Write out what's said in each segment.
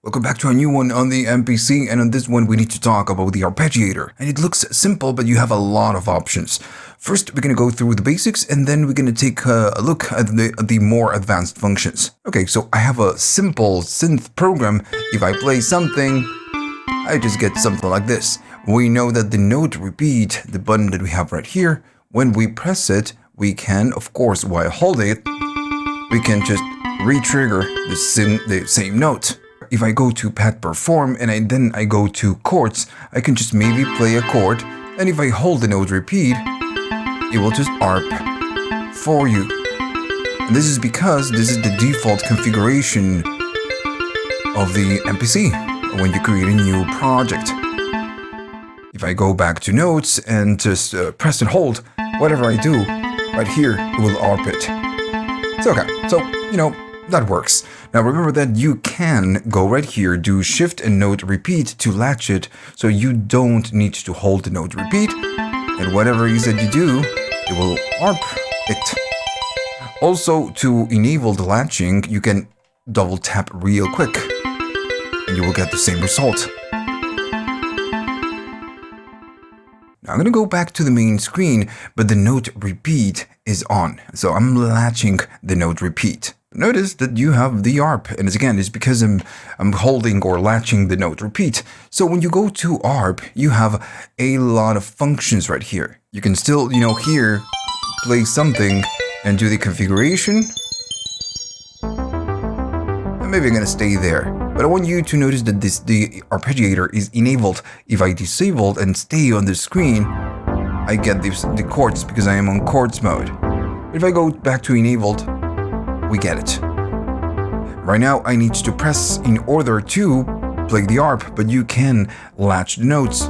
Welcome back to a new one on the MPC, and on this one we need to talk about the arpeggiator. And it looks simple, but you have a lot of options. First, we're going to go through the basics, and then we're going to take a look at the more advanced functions. Okay, so I have a simple synth program. If I play something, I just get something like this. We know that the note repeat, the button that we have right here, when we press it, we can, of course, while holding it, we can just re-trigger the same note. If I go to pad perform and then I go to chords, I can just maybe play a chord, and if I hold the note repeat, it will just arp for you. And this is because this is the default configuration of the MPC when you create a new project. If I go back to notes and just press and hold, whatever I do, right here, it will arp it. It's okay, so, that works. Now remember that you can go right here, do shift and note repeat to latch it, so you don't need to hold the note repeat, and whatever it is that you do, it will arp it. Also, to enable the latching, you can double tap real quick, and you will get the same result. Now I'm gonna go back to the main screen, but the note repeat is on, so I'm latching the note repeat. Notice that you have the arp, and it's because I'm holding or latching the note repeat. So when you go to arp, you have a lot of functions right here. You can still, here, play something and do the configuration. And maybe I'm gonna stay there. But I want you to notice that the arpeggiator is enabled. If I disable and stay on the screen, I get the chords because I am on chords mode. If I go back to enabled, we get it. Right now I need to press in order to play the arp, but you can latch the notes.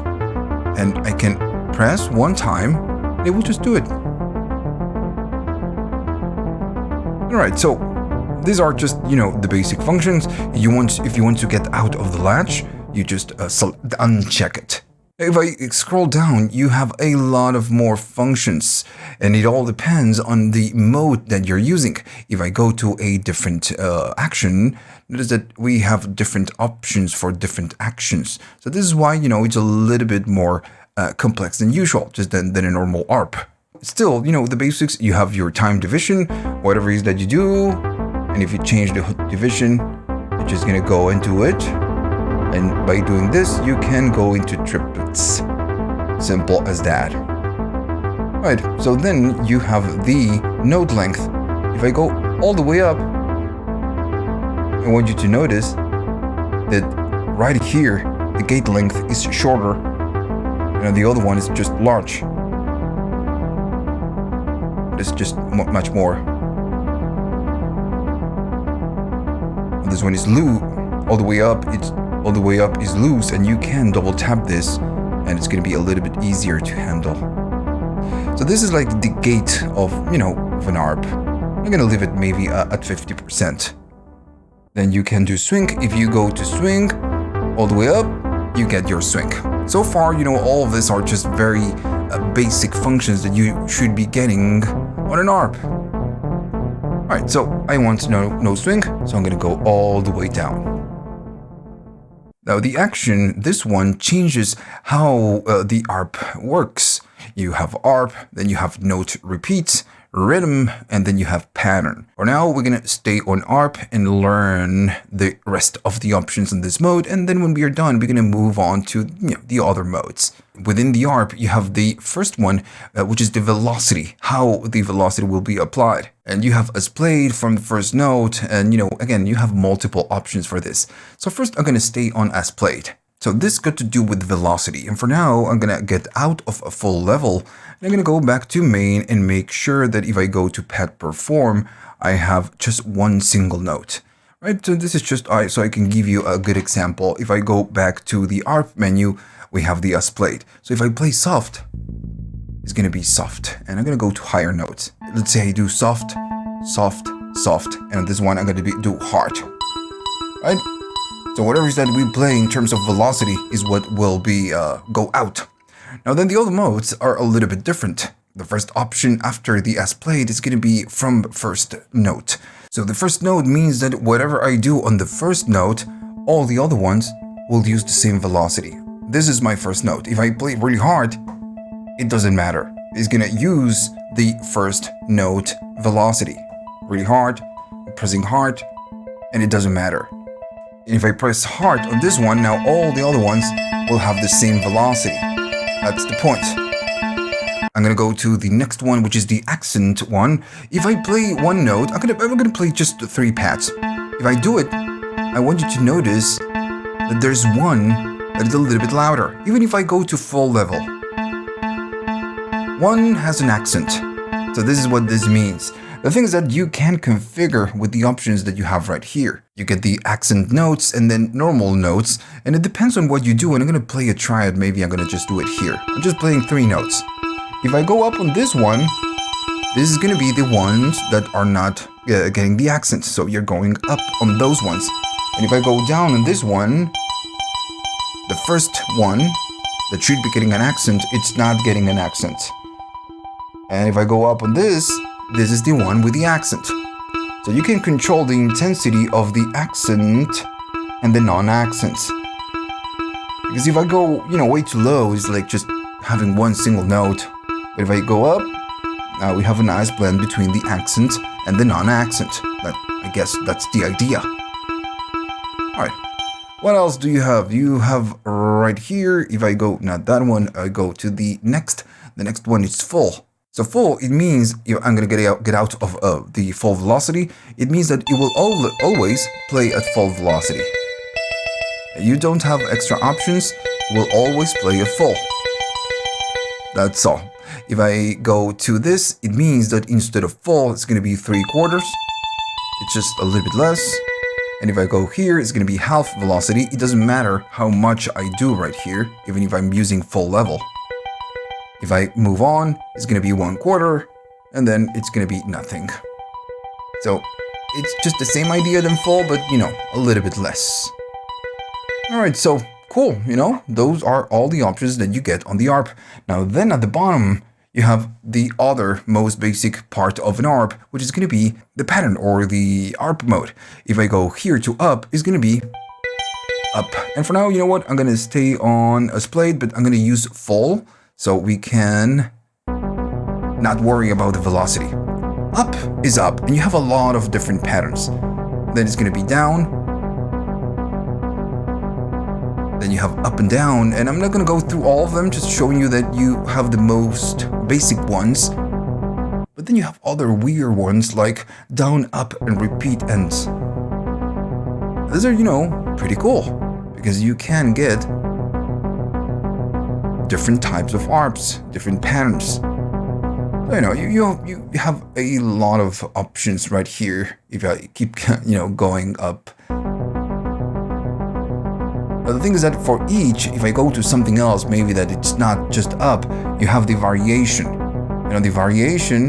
And I can press one time, and it will just do it. Alright, so these are just, the basic functions. If you want to get out of the latch, you just uncheck it. If I scroll down, you have a lot of more functions, and it all depends on the mode that you're using. If I go to a different action, notice that we have different options for different actions. So this is why, it's a little bit more complex than usual, just than a normal ARP. Still, the basics, you have your time division, whatever it is that you do, and if you change the division, you're just gonna go into it. And by doing this, you can go into triplets. Simple as that. Right, so then you have the note length. If I go all the way up, I want you to notice that right here, the gate length is shorter, and the other one is just large. It's just much more. And this one is loose, all the way up, all the way up is loose, and you can double tap this and it's going to be a little bit easier to handle. So this is like the gate of, of an ARP. I'm going to leave it maybe at 50%. Then you can do swing. If you go to swing all the way up, you get your swing. So far, all of this are just very basic functions that you should be getting on an ARP. Alright, so I want no swing, so I'm going to go all the way down. Now the action, this one changes how the ARP works. You have ARP, then you have note repeat, rhythm, and then you have pattern. For now, we're gonna stay on ARP and learn the rest of the options in this mode, and then when we are done, we're gonna move on to the other modes. Within the ARP, you have the first one, which is the velocity, how the velocity will be applied. And you have as played from the first note, and again, you have multiple options for this. So first, I'm gonna stay on as played. So this got to do with velocity, and for now, I'm gonna get out of a full level, and I'm gonna go back to main and make sure that if I go to pad perform, I have just one single note. Right, so this is just so I can give you a good example. If I go back to the ARP menu, we have the as played. So if I play soft, it's gonna be soft, and I'm gonna go to higher notes. Let's say I do soft, soft, soft, and on this one I'm gonna do hard. Right? So whatever is that we play in terms of velocity is what will be go out. Now then the other modes are a little bit different. The first option after the as played is going to be from first note. So the first note means that whatever I do on the first note all the other ones will use the same velocity. This is my first note. If I play really hard, it doesn't matter. It's gonna use the first note velocity. Really hard, pressing hard, and it doesn't matter. And if I press hard on this one, now all the other ones will have the same velocity. That's the point. I'm gonna go to the next one, which is the accent one. If I play one note, I'm gonna play just 3 pads. If I do it, I want you to notice that there's one that is a little bit louder, even if I go to full level. One has an accent, so this is what this means. The thing is that you can configure with the options that you have right here. You get the accent notes and then normal notes, and it depends on what you do. And I'm gonna play a triad, maybe I'm gonna just do it here. I'm just playing 3 notes. If I go up on this one, this is gonna be the ones that are not getting the accent, so you're going up on those ones. And if I go down on this one, the first one that should be getting an accent, it's not getting an accent. And if I go up on this is the one with the accent. So you can control the intensity of the accent and the non-accents. Because if I go, way too low, it's like just having one single note. But if I go up, now we have a nice blend between the accent and the non-accent. I guess that's the idea. Alright, what else do you have? You have right here, if I go, not that one, I go to the next. The next one is full. So full, it means I'm going to get out of the full velocity. It means that it will always play at full velocity. You don't have extra options, it will always play at full. That's all. If I go to this, it means that instead of full, it's going to be 3/4. It's just a little bit less. And if I go here, it's going to be half velocity. It doesn't matter how much I do right here, even if I'm using full level. If I move on, it's going to be 1/4, and then it's going to be nothing. So it's just the same idea than full, but a little bit less. Alright, so cool, those are all the options that you get on the ARP. Now then at the bottom, you have the other most basic part of an ARP, which is going to be the pattern or the ARP mode. If I go here to up, it's going to be up. And for now, you know what? I'm going to stay on a split, but I'm going to use full. So we can not worry about the velocity. Up is up, and you have a lot of different patterns. Then it's going to be down. Then you have up and down, and I'm not going to go through all of them, just showing you that you have the most basic ones. But then you have other weird ones like down, up, and repeat ends. These are, pretty cool, because you can get different types of ARPs, different patterns. So, you have a lot of options right here if I keep, going up. But the thing is that for each, if I go to something else, maybe that it's not just up, you have the variation. The variation,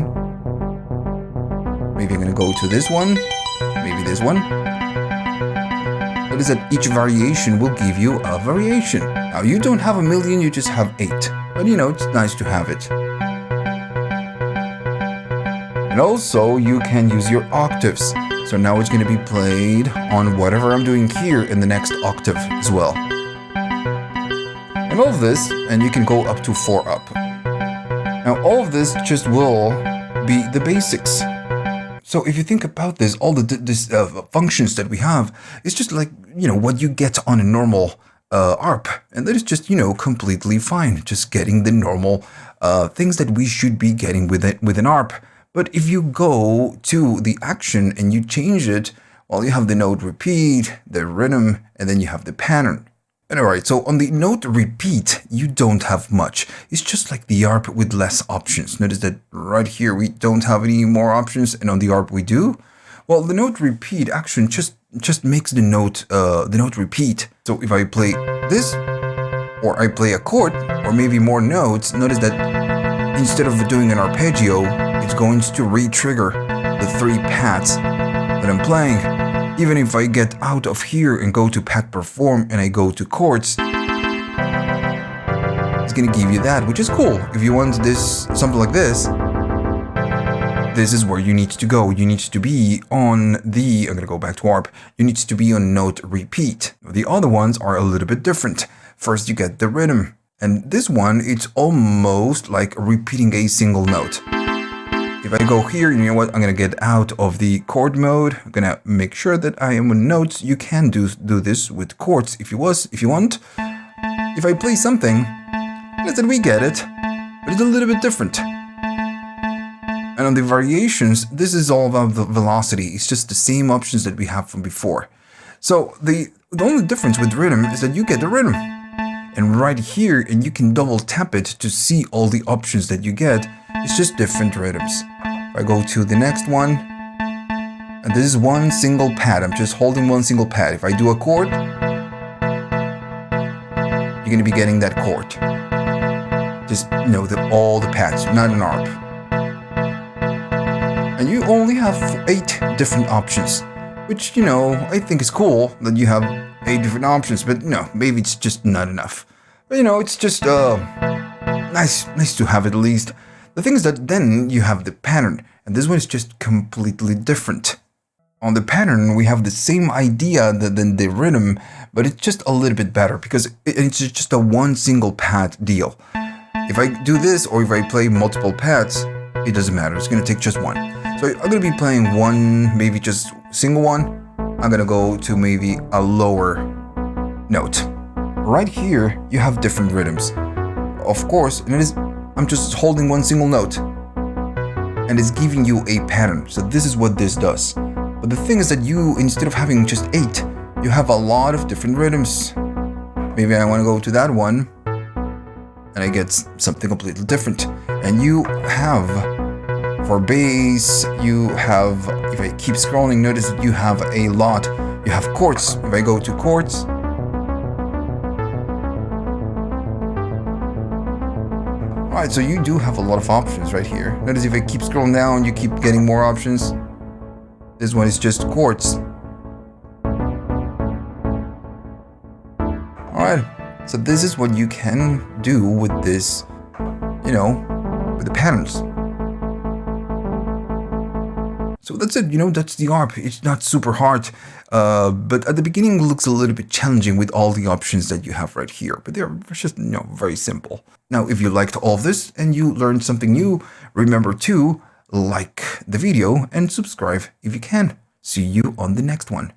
maybe I'm going to go to this one, maybe this one. Notice that each variation will give you a variation. Now you don't have 1,000,000, you just have 8. But it's nice to have it. And also you can use your octaves. So now it's going to be played on whatever I'm doing here in the next octave as well. And all of this, and you can go up to 4 up. Now all of this just will be the basics. So if you think about this, all the functions that we have, it's just like, what you get on a normal ARP. And that is just, completely fine. Just getting the normal things that we should be getting with an ARP. But if you go to the action and you change it, well, you have the note repeat, the rhythm, and then you have the pattern. And alright, so on the note repeat, you don't have much. It's just like the ARP with less options. Notice that right here, we don't have any more options, and on the ARP we do. Well, the note repeat action just makes the note repeat. So if I play this, or I play a chord, or maybe more notes, notice that instead of doing an arpeggio, it's going to re-trigger the 3 pads that I'm playing. Even if I get out of here and go to pad perform and I go to chords, it's gonna give you that, which is cool. If you want this, something like this, this is where you need to go. You need to be on the, I'm gonna go back to ARP, you need to be on note repeat. The other ones are a little bit different. First you get the rhythm, and this one, it's almost like repeating a single note. If I go here, you know what, I'm gonna get out of the chord mode. I'm gonna make sure that I am on notes. You can do this with chords if you want. If I play something, let's say we get it, but it's a little bit different. And on the variations, this is all about the velocity. It's just the same options that we have from before. So the only difference with rhythm is that you get the rhythm. And right here, and you can double tap it to see all the options that you get. It's just different rhythms. If I go to the next one, and this is one single pad. I'm just holding one single pad. If I do a chord, you're going to be getting that chord. Just all the pads, not an ARP. And you only have 8 different options, which, I think is cool that you have 8 different options, but maybe it's just not enough. But it's just nice to have it at least. The thing is that then you have the pattern, and this one is just completely different. On the pattern, we have the same idea than the rhythm, but it's just a little bit better because it's just a one single pad deal. If I do this or if I play multiple pads, it doesn't matter. It's going to take just one. So I'm going to be playing one, maybe just single one. I'm going to go to maybe a lower note. Right here, you have different rhythms. Of course, I'm just holding one single note and it's giving you a pattern. So this is what this does. But the thing is that you, instead of having just 8, you have a lot of different rhythms. Maybe I want to go to that one and I get something completely different. And you have, for bass, you have, if I keep scrolling, notice that you have a lot. You have chords. If I go to chords, alright, so you do have a lot of options right here. Notice if I keep scrolling down, you keep getting more options. This one is just chords. Alright, so this is what you can do with this, with the patterns. So that's it, that's the ARP. It's not super hard, but at the beginning it looks a little bit challenging with all the options that you have right here, but they're just, very simple. Now, if you liked all of this and you learned something new, remember to like the video and subscribe if you can. See you on the next one.